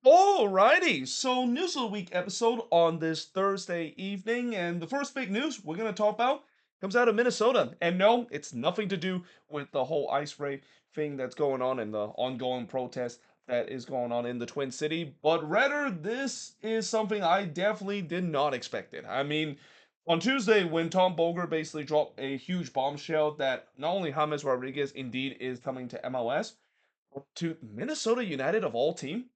Alrighty, so news of the week episode on this Thursday evening, and the first big news we're gonna talk about comes out of Minnesota. And no, it's nothing to do with the whole ice ray thing that's going on and the ongoing protest that is going on in the Twin City, but rather this is something I definitely did not expect it. I mean, on Tuesday, when Tom Boger basically dropped a huge bombshell that not only James Rodriguez indeed is coming to MLS, but to Minnesota United of all team.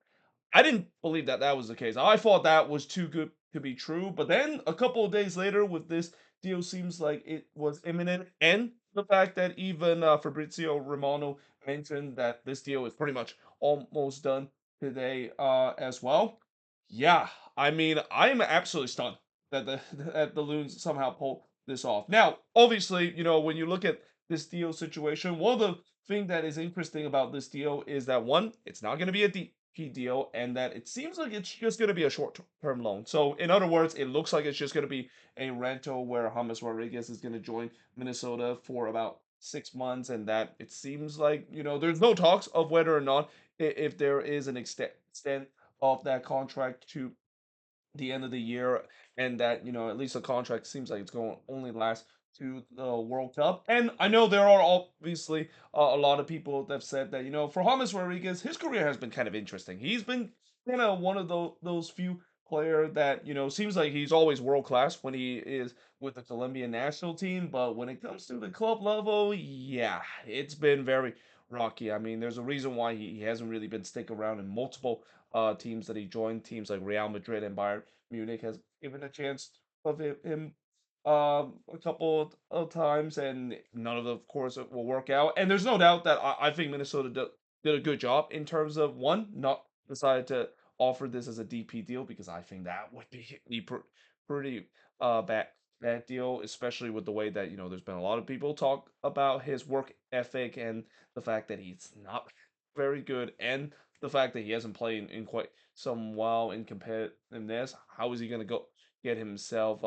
I didn't believe that that was the case. I thought that was too good to be true. But then a couple of days later, with this deal, seems like it was imminent, and the fact that even Fabrizio Romano mentioned that this deal is pretty much almost done today as well. Yeah, I mean, I am absolutely stunned that the that the Loons somehow pulled this off. Now, obviously, when you look at this deal situation, one of the thing that is interesting about this deal is that one, it's not going to be a DP deal, and that it seems like it's just going to be a short-term loan. So, in other words, it looks like it's just going to be a rental where James Rodriguez is going to join Minnesota for about 6 months, and that it seems like there's no talks of whether or not if there is an extent of that contract to the end of the year, and that at least the contract seems like it's going to only last to the World Cup. And I know there are obviously a lot of people that have said that for James Rodriguez, his career has been kind of interesting. He's been kind of one of those few player that seems like he's always world class when he is with the Colombian national team, but when it comes to the club level, yeah, it's been very rocky. I mean, there's a reason why he hasn't really been sticking around in multiple teams that he joined. Teams like Real Madrid and Bayern Munich has given a chance of him a couple of times, and none of them, of course, it will work out. And there's no doubt that I think Minnesota did a good job in terms of one, not decided to offer this as a DP deal, because I think that would be pretty bad deal, especially with the way that there's been a lot of people talk about his work ethic and the fact that he's not very good, and the fact that he hasn't played in quite some while in competitiveness. How is he going to go get himself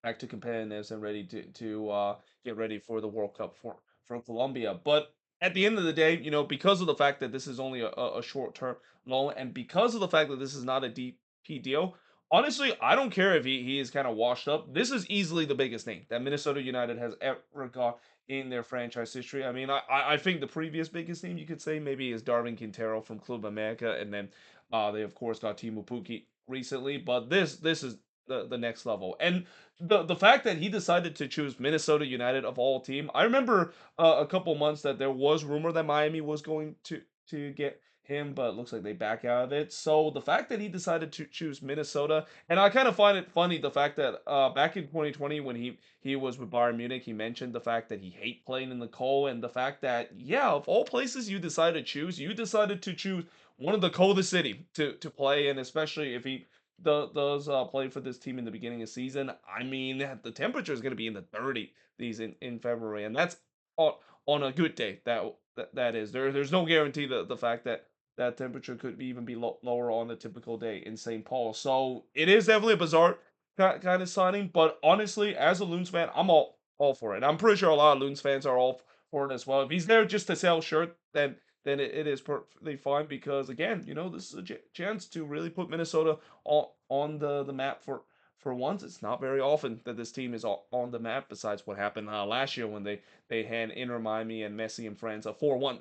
back to competitiveness and ready to get ready for the World Cup for Colombia? But at the end of the day, because of the fact that this is only a short term loan, and because of the fact that this is not a DP deal, honestly, I don't care if he is kind of washed up. This is easily the biggest name that Minnesota United has ever got in their franchise history. I mean, I think the previous biggest name you could say maybe is Darwin Quintero from Club America, and then they of course got Timu Puki recently. But this is the next level, and the fact that he decided to choose Minnesota United of all team. I remember a couple months that there was rumor that Miami was going to get him, but it looks like they back out of it. So the fact that he decided to choose Minnesota, and I kind of find it funny the fact that back in 2020 when he was with Bayern Munich, he mentioned the fact that he hate playing in the cold, and the fact that yeah, of all places you decided to choose one of the coldest city to play in, especially if he does play for this team in the beginning of season. I mean, the temperature is going to be in the 30s in February, and that's on a good day. That is there's no guarantee that the fact that that temperature could be even be lower on a typical day in St. Paul. So it is definitely a bizarre kind of signing, but honestly, as a Loons fan, I'm all for it. I'm pretty sure a lot of Loons fans are all for it as well. If he's there just to sell shirt, then it is perfectly fine, because again, this is a chance to really put Minnesota on the map for once. It's not very often that this team is on the map, besides what happened last year when they had Inter Miami and Messi and friends a 4-1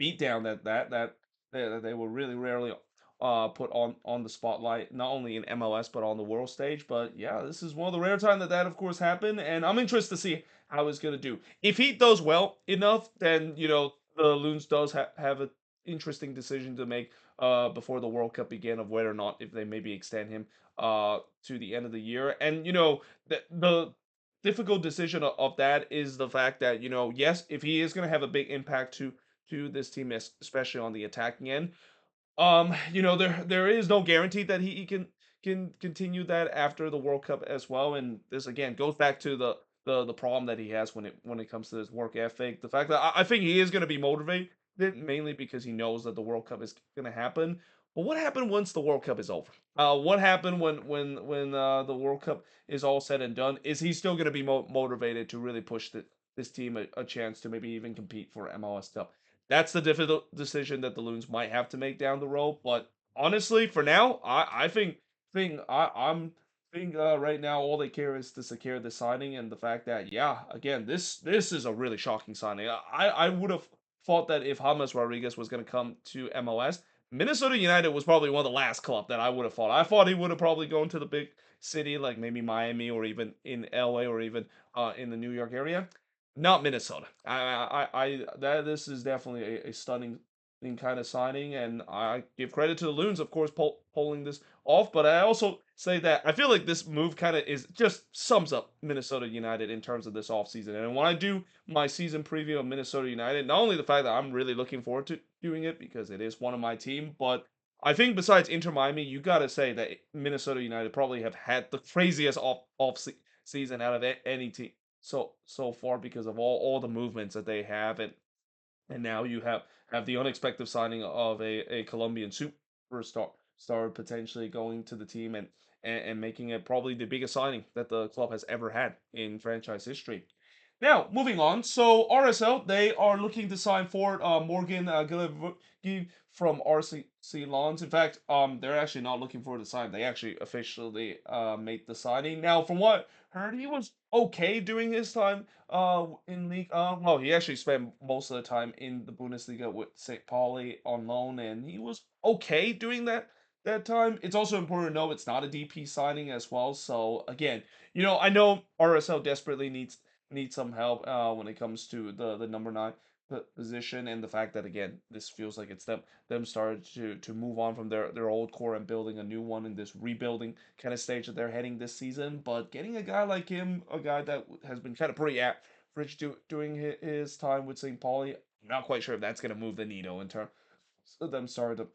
beatdown that they were really rarely put on the spotlight, not only in MLS but on the world stage. But yeah, this is one of the rare times that of course happened, and I'm interested to see how he's gonna do. If he does well enough, then the Loons does have an interesting decision to make before the World Cup begin, of whether or not if they maybe extend him to the end of the year. And the difficult decision of that is the fact that yes, if he is going to have a big impact to this team, especially on the attacking end. There is no guarantee that he can continue that after the World Cup as well. And this again goes back to the problem that he has when it comes to his work ethic. The fact that I think he is going to be motivated mainly because he knows that the World Cup is going to happen. But what happened once the World Cup is over? What happened when the World Cup is all said and done? Is he still going to be motivated to really push this team a chance to maybe even compete for MLS Cup that's the difficult decision that the Loons might have to make down the road. But honestly, for now, I think I'm think right now all they care is to secure the signing and the fact that yeah, again, this is a really shocking signing. I would have thought that if James Rodriguez was going to come to MLS, Minnesota United was probably one of the last club that I would have thought. I thought he would have probably gone to the big city like maybe Miami or even in LA or even in the New York area. Not Minnesota. That this is definitely a stunning kind of signing, and I give credit to the Loons, of course, pulling this off. But I also say that I feel like this move kind of is just sums up Minnesota United in terms of this offseason. And when I do my season preview of Minnesota United, not only the fact that I'm really looking forward to doing it because it is one of my team, but I think besides Inter Miami, you got to say that Minnesota United probably have had the craziest season out of any team so far because of all the movements that they have and now you have the unexpected signing of a Colombian superstar potentially going to the team and making it probably the biggest signing that the club has ever had in franchise history. Now, moving on. So RSL, they are looking to sign forward Morgan Gillespie from RCC Lons. In fact, they're actually not looking forward to sign. They actually officially made the signing. Now, from what I heard, he was okay during his time in league. Well, he actually spent most of the time in the Bundesliga with St. Pauli on loan, and he was okay doing that time. It's also important to know it's not a DP signing as well. So again, I know RSL desperately needs some help when it comes to the number nine position, and the fact that again this feels like it's them started to move on from their old core and building a new one in this rebuilding kind of stage that they're heading this season. But getting a guy like him, a guy that has been kind of pretty average doing his time with St. Pauli, I'm not quite sure if that's going to move the needle in terms of them starting to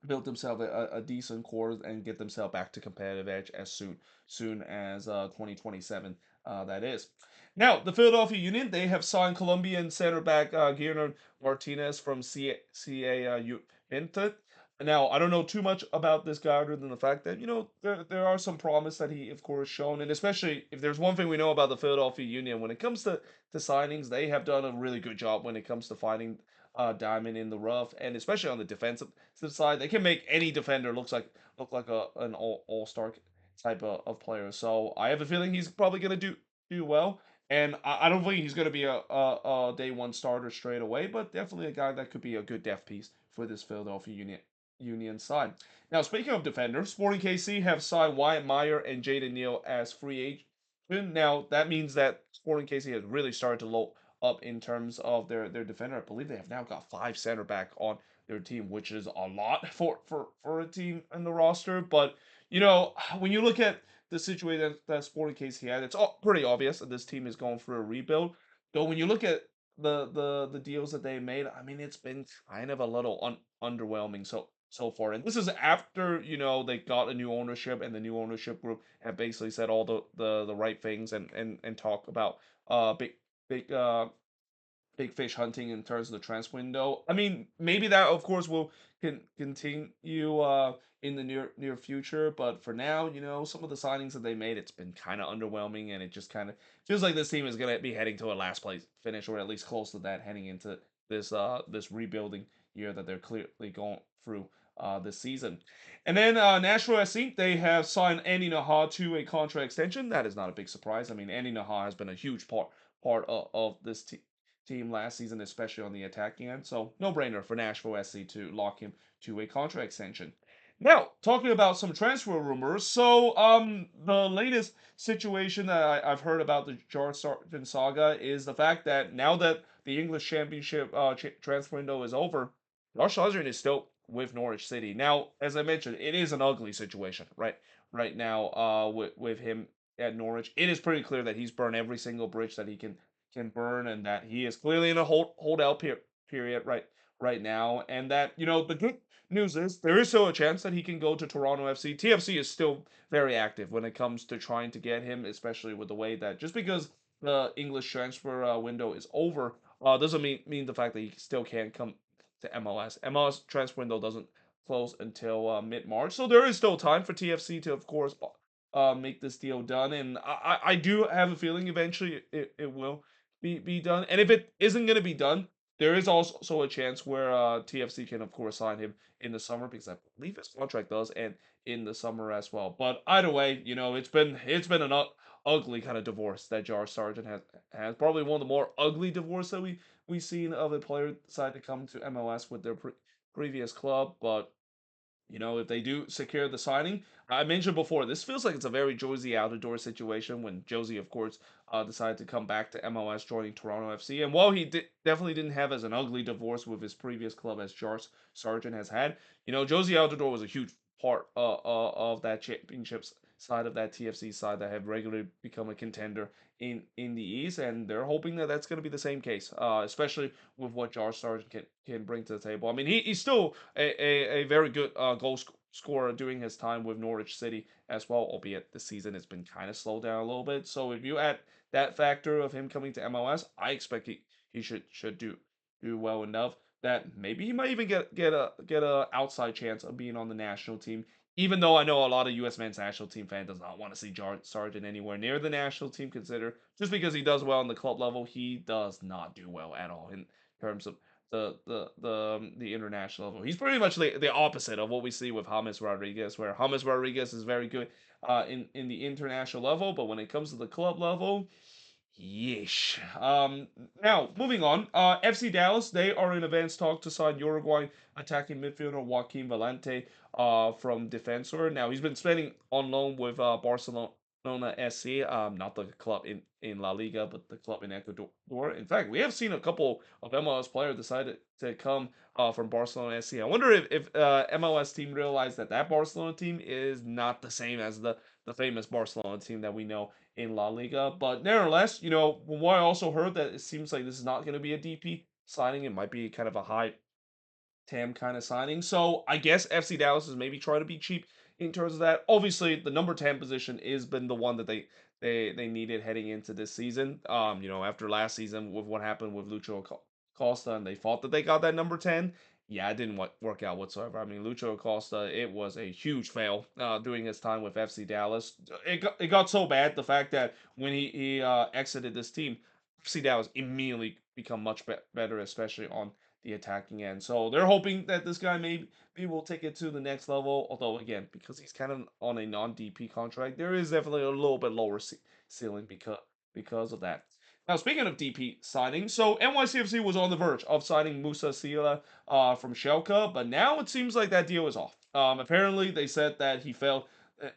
build themselves a decent core and get themselves back to competitive edge as soon as 2027 that is. Now, the Philadelphia Union, they have signed Colombian center back Guillermo Martinez from CA Juventud. Now, I don't know too much about this guy other than the fact that, there are some promise that he, of course, shown. And especially if there's one thing we know about the Philadelphia Union, when it comes to signings, they have done a really good job when it comes to finding diamond in the rough, and especially on the defensive side, they can make any defender look like an all star type of player. So I have a feeling he's probably gonna do well, and I don't think he's gonna be a day one starter straight away, but definitely a guy that could be a good depth piece for this Philadelphia Union side. Now, speaking of defenders, Sporting KC have signed Wyatt Meyer and Jaden Neal as free agents. Now that means that Sporting KC has really started to load up in terms of their defender. I believe they have now got 5 center back on their team, which is a lot for a team in the roster. But when you look at the situation that Sporting KC had, it's all pretty obvious that this team is going through a rebuild. Though when you look at the deals that they made, I mean, it's been kind of a little underwhelming so far. And this is after they got a new ownership, and the new ownership group have basically said all the right things and talk about big big fish hunting in terms of the transfer window. I mean, maybe that of course will continue in the near future, but for now, some of the signings that they made, it's been kind of underwhelming, and it just kind of feels like this team is gonna be heading to a last place finish, or at least close to that, heading into this rebuilding year that they're clearly going through this season. And then Nashville SC, they have signed Andy Naha to a contract extension. That is not a big surprise. I mean, Andy Naha has been a huge part of this team last season, especially on the attacking end. So no brainer for Nashville SC to lock him to a contract extension. Now, talking about some transfer rumors. So, the latest situation that I've heard about the George Sargent saga is the fact that now that the English Championship transfer window is over, Josh Sargent is still with Norwich City. Now, as I mentioned, it is an ugly situation right now with him at Norwich. It is pretty clear that he's burned every single bridge that he can burn, and that he is clearly in a holdout period right now, and that the good news is there is still a chance that he can go to Toronto FC. TFC is still very active when it comes to trying to get him, especially with the way that just because the English transfer window is over, doesn't mean the fact that he still can't come to MLS. MLS transfer window doesn't close until mid-March, so there is still time for TFC to, of course, make this deal done, and I do have a feeling eventually it will be done. And if it isn't going to be done, there is also a chance where TFC can of course sign him in the summer because I believe his contract does end in the summer as well. But either way, it's been an ugly kind of divorce that Jar Sargent has probably one of the more ugly divorce that we've seen of a player decide to come to MLS with their previous club. But if they do secure the signing, I mentioned before, this feels like it's a very Josie Altidore situation when Josie, of course, decided to come back to MLS, joining Toronto FC. And while he definitely didn't have as an ugly divorce with his previous club as Jars Sargent has had, Josie Altidore was a huge part of that championships side of that TFC side that have regularly become a contender in the East, and they're hoping that that's going to be the same case, especially with what Jar Sargent can bring to the table. I mean, he's still a very good goal scorer during his time with Norwich City as well, albeit the season has been kind of slowed down a little bit. So if you add that factor of him coming to MLS, I expect he should do well enough that maybe he might even get a outside chance of being on the national team. Even though I know a lot of U.S. men's national team fan does not want to see Sargent anywhere near the national team, consider just because he does well on the club level, he does not do well at all in terms of the international level. He's pretty much the opposite of what we see with James Rodriguez, where James Rodriguez is very good in the international level, but when it comes to the club level, yeesh. Now moving on. FC Dallas, they are in advanced talk to sign Uruguay attacking midfielder Joaquin Valente from Defensor. Now he's been spending on loan with Barcelona SC, not the club in La Liga, but the club in Ecuador. In fact, we have seen a couple of MLS players decided to come from Barcelona SC. I wonder if MLS team realized that that Barcelona team is not the same as the famous Barcelona team that we know in La Liga. But nevertheless, from what I also heard, that it seems like this is not going to be a DP signing. It might be kind of a high TAM kind of signing. So I guess FC Dallas is maybe trying to be cheap in terms of that. Obviously, the number 10 position is been the one that they needed heading into this season. After last season with what happened with Lucho Acosta, and they thought that they got that number 10. Yeah, it didn't work out whatsoever. I mean, Lucho Acosta, it was a huge fail during his time with FC Dallas. It got so bad, the fact that when he exited this team, FC Dallas immediately become much better, especially on the attacking end. So they're hoping that this guy maybe will take it to the next level. Although again, because he's kind of on a non-DP contract, there is definitely a little bit lower ceiling because of that. Now, speaking of DP signing, so NYCFC was on the verge of signing Musa Sila from Schalke, but now it seems like that deal is off. Apparently, they said that he failed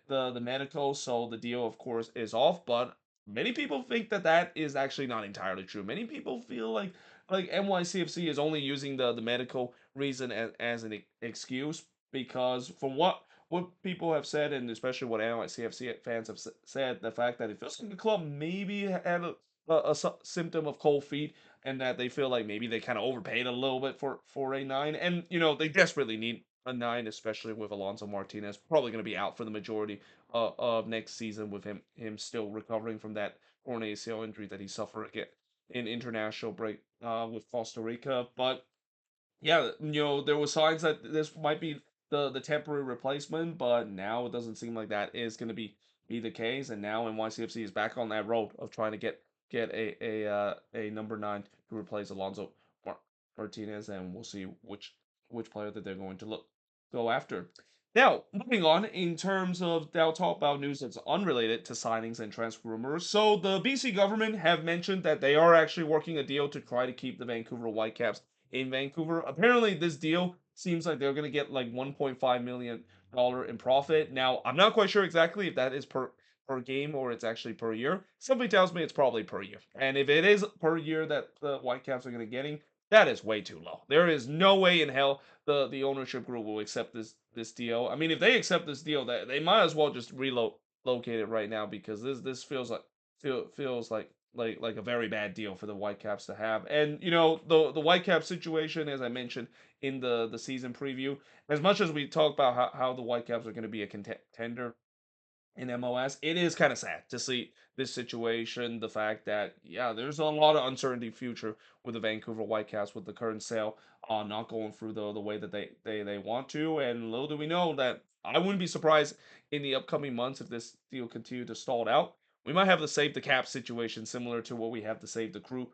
the medical, so the deal, of course, is off. But many people think that that is actually not entirely true. Many people feel like NYCFC is only using the medical reason as an excuse because from what people have said, and especially what NYCFC fans have said, the fact that it feels like the club maybe had a symptom of cold feet, and that they feel like maybe they kind of overpaid a little bit for a nine, and they desperately need a nine, especially with Alonso Martinez probably going to be out for the majority of next season, with him still recovering from that torn ACL injury that he suffered again in international break with Costa Rica. But yeah, there were signs that this might be the temporary replacement, but now it doesn't seem like that is going to be the case. And now NYCFC is back on that road of trying to get a number 9 to replace Alonso Martinez, and we'll see which player that they're going to go after. Now, moving on, in terms of, I'll talk about news that's unrelated to signings and transfer rumors. So, the BC government have mentioned that they are actually working a deal to try to keep the Vancouver Whitecaps in Vancouver. Apparently, this deal seems like they're going to get like $1.5 million in profit. Now, I'm not quite sure exactly if that is per game or it's actually per year. Something tells me it's probably per year. And if it is per year that the Whitecaps are going to getting, that is way too low. There is no way in hell the ownership group will accept this deal. I mean, if they accept this deal, they might as well just relocate it right now, because this feels like a very bad deal for the Whitecaps to have. And the Whitecaps situation, as I mentioned in the season preview, as much as we talk about how the Whitecaps are going to be a contender in MLS, it is kind of sad to see this situation. The fact that, yeah, there's a lot of uncertainty future with the Vancouver Whitecaps with the current sale not going through the way that they want to. And little do we know that I wouldn't be surprised in the upcoming months if this deal continued to stall out. We might have the save the cap situation similar to what we have to save the crew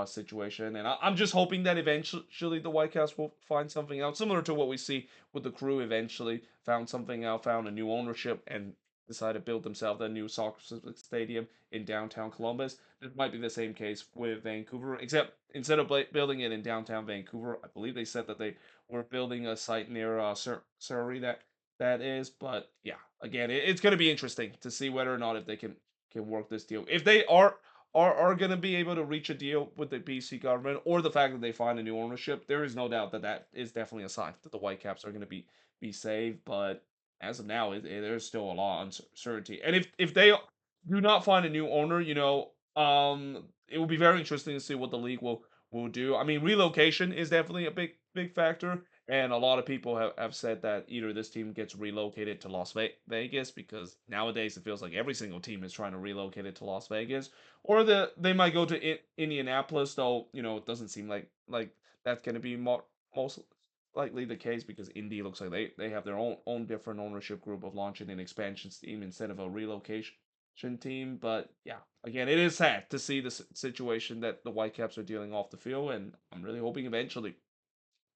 situation. And I'm just hoping that eventually the Whitecaps will find something out, similar to what we see with the Crew. Eventually found something out, found a new ownership, and decided to build themselves a new soccer stadium in downtown Columbus. This might be the same case with Vancouver, except instead of building it in downtown Vancouver, I believe they said that they were building a site near Surrey that is. But yeah, again, it's going to be interesting to see whether or not if they can work this deal. If they are going to be able to reach a deal with the BC government, or the fact that they find a new ownership, there is no doubt that that is definitely a sign that the Whitecaps are going to be saved. But as of now, there's still a lot of uncertainty. And if they do not find a new owner, it will be very interesting to see what the league will do. I mean, relocation is definitely a big factor. And a lot of people have said that either this team gets relocated to Las Vegas, because nowadays it feels like every single team is trying to relocate it to Las Vegas, or they might go to Indianapolis, though it doesn't seem like that's going to be most likely the case, because Indy looks like they have their own different ownership group of launching an expansion team instead of a relocation team. But yeah, again, it is sad to see the situation that the Whitecaps are dealing off the field, and I'm really hoping eventually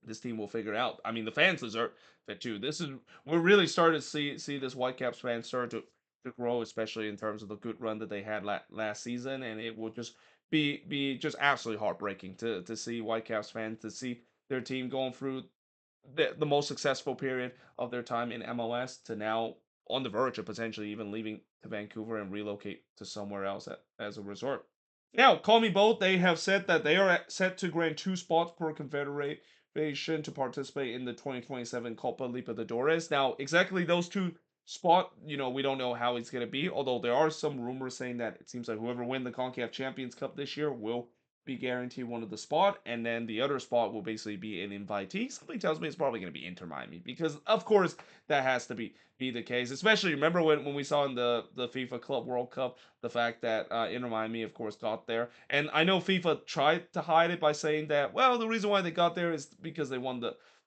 this team will figure out. I mean, the fans deserve it too. We're really starting to see this Whitecaps fan start to grow, especially in terms of the good run that they had last season, and it will just be just absolutely heartbreaking to see Whitecaps fans, to see their team going through the most successful period of their time in MLS, to now on the verge of potentially even leaving to Vancouver and relocate to somewhere else as a resort. Now, call me both. They have said that they are set to grant two spots per confederation to participate in the 2027 Copa Libertadores. Now, exactly those two spot, we don't know how it's going to be, although there are some rumors saying that it seems like whoever win the CONCACAF Champions Cup this year will be guaranteed one of the spot, and then the other spot will basically be an invitee. Something tells me it's probably going to be Inter Miami, because of course that has to be the case. Especially remember when we saw in the FIFA Club World Cup the fact that Inter Miami of course got there, and I know FIFA tried to hide it by saying that, well, the reason why they got there is because they won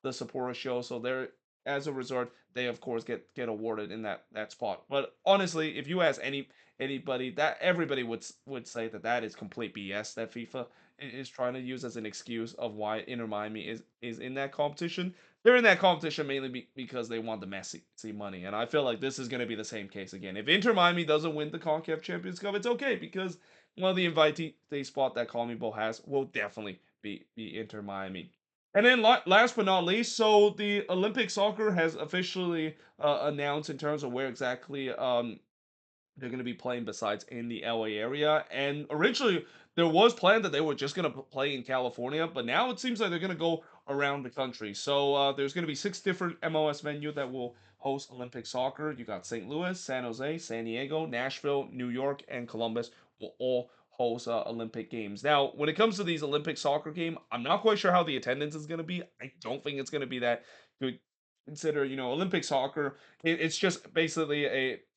the supporter show, so they're, as a result, they of course get awarded in that spot. But honestly, if you ask anybody, that everybody would say that that is complete BS, that FIFA is trying to use as an excuse of why Inter Miami is in that competition. They're in that competition mainly because they want the Messi money, and I feel like this is going to be the same case again. If Inter Miami doesn't win the CONCACAF Champions Cup, it's okay, because one of the invitee spot that Colombian has will definitely be Inter Miami. And then last but not least, so the Olympic soccer has officially announced in terms of where exactly they're going to be playing besides in the LA area. And originally, there was planned that they were just going to play in California, but now it seems like they're going to go around the country. So there's going to be 6 different MLS venues that will host Olympic soccer. You got St. Louis, San Jose, San Diego, Nashville, New York, and Columbus will all host Olympic games. Now, when it comes to these Olympic soccer game, I'm not quite sure how the attendance is going to be. I don't think it's going to be that good. Consider, Olympic soccer. It's just basically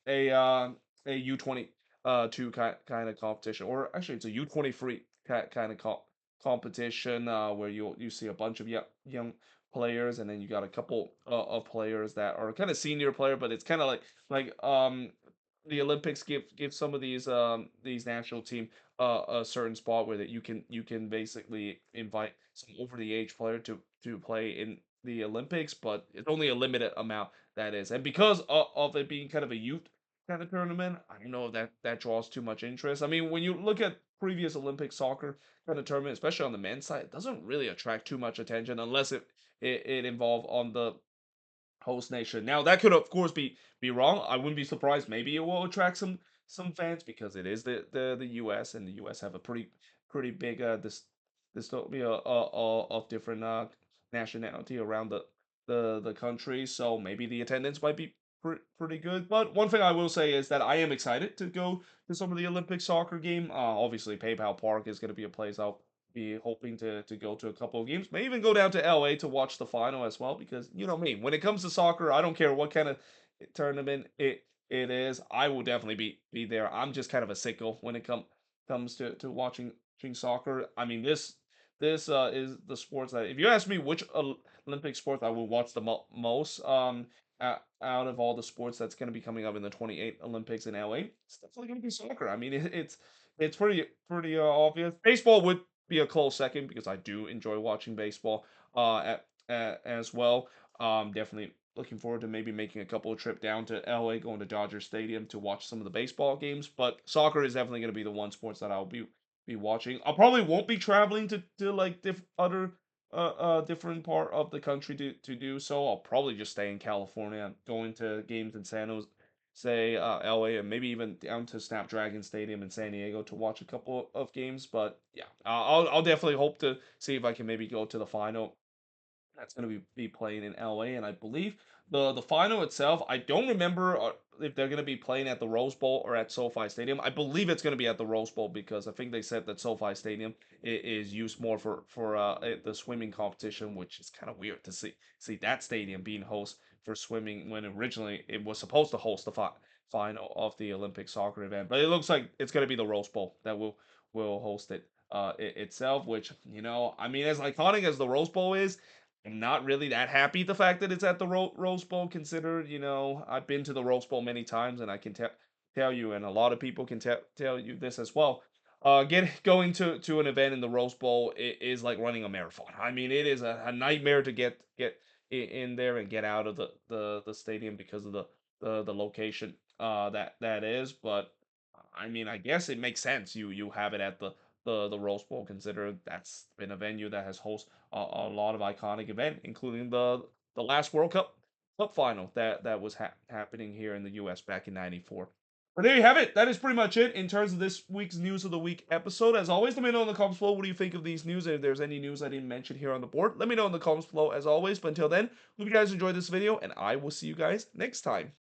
a U20 two kind of competition, or actually it's a U23 kind of competition, where you see a bunch of young players, and then you got a couple of players that are kind of senior player, but it's kind of like the Olympics give some of these national team a certain spot where that you can basically invite some over the age player to play in the Olympics, but it's only a limited amount, that is. And because of it being kind of a youth kind of tournament, I don't know if that draws too much interest. I mean, when you look at previous Olympic soccer kind of tournament, especially on the men's side, it doesn't really attract too much attention unless it involve on the host nation. Now that could of course be wrong. I wouldn't be surprised. Maybe it will attract some fans, because it is the U.S., and the U.S. have a pretty big dystopia of different nationality around the country. So maybe the attendance might be pretty good. But one thing I will say is that I am excited to go to some of the Olympic soccer game. Obviously, PayPal Park is going to be a place I'll be hoping to go to a couple of games. May even go down to LA to watch the final as well, because you know me, when it comes to soccer, I don't care what kind of tournament it is. I will definitely be there. I'm just kind of a sicko when it comes to watching soccer. I mean, this is the sports that, if you ask me which Olympic sport I will watch the most, out of all the sports that's going to be coming up in the 28 Olympics in LA, it's definitely going to be soccer. I mean, it's pretty obvious. Baseball would be a close second because I do enjoy watching baseball as well. Definitely looking forward to maybe making a couple of trip down to LA, going to Dodger Stadium to watch some of the baseball games. But soccer is definitely going to be the one sports that I'll be watching. I probably won't be traveling to like other different part of the country to do so. I'll probably just stay in California, going to games in San Jose, say LA, and maybe even down to Snapdragon Stadium in San Diego to watch a couple of games. But yeah, I'll definitely hope to see if I can maybe go to the final that's going to be playing in LA, and I believe the final itself. I don't remember if they're going to be playing at the Rose Bowl or at SoFi Stadium. I believe it's going to be at the Rose Bowl because I think they said that SoFi Stadium is used more for the swimming competition, which is kind of weird to see that stadium being host for swimming when originally it was supposed to host the final of the Olympic soccer event. But it looks like it's going to be the Rose Bowl that will host it itself, which I mean, as iconic as the Rose Bowl is, I'm not really that happy the fact that it's at the Rose Bowl. Considered, I've been to the Rose Bowl many times, and I can tell you, and a lot of people can tell you this as well. Going to an event in the Rose Bowl is like running a marathon. I mean, it is a nightmare to get in there and get out of the stadium because of the location that is. But I mean, I guess it makes sense. You have it at the Rose Bowl, consider that's been a venue that has hosted a lot of iconic event, including the last World Cup final that was happening here in the U.S. back in '94. But there you have it. That is pretty much it in terms of this week's News of the Week episode. As always, let me know in the comments below what do you think of these news, and if there's any news I didn't mention here on the board, let me know in the comments below as always. But until then, hope you guys enjoyed this video, and I will see you guys next time.